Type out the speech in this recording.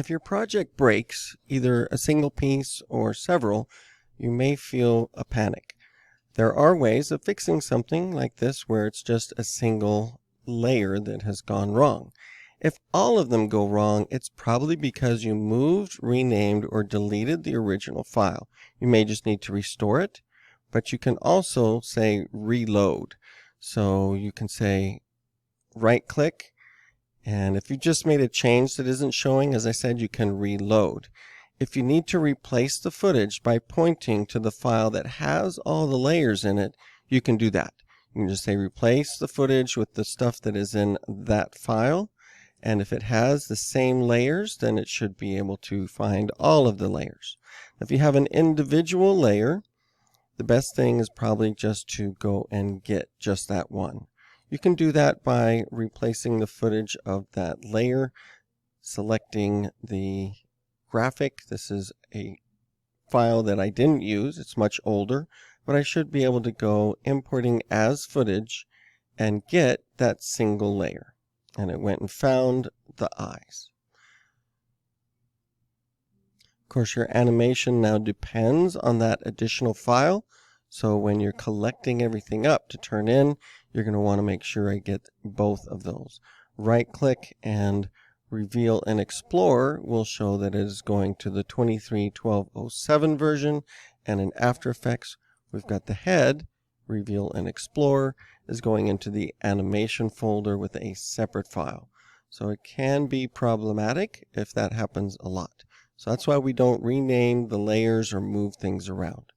If your project breaks, either a single piece or several, you may feel a panic. There are ways of fixing something like this where it's just a single layer that has gone wrong. If all of them go wrong, it's probably because you moved, renamed, or deleted the original file. You may just need to restore it, but you can also say reload. So you can say right click, and if you just made a change that isn't showing, as I said, you can reload. If you need to replace the footage by pointing to the file that has all the layers in it, you can do that. You can just say replace the footage with the stuff that is in that file. And if it has the same layers, then it should be able to find all of the layers. If you have an individual layer, the best thing is probably just to go and get just that one. You can do that by replacing the footage of that layer, selecting the graphic. This is a file that I didn't use. It's much older, but I should be able to go importing as footage and get that single layer. And it went and found the eyes. Of course, your animation now depends on that additional file. So when you're collecting everything up to turn in, you're going to want to make sure I get both of those. Right click and Reveal and Explore will show that it is going to the 23.12.07 version, and in After Effects we've got the head, Reveal and Explore, is going into the animation folder with a separate file. So it can be problematic if that happens a lot. So that's why we don't rename the layers or move things around.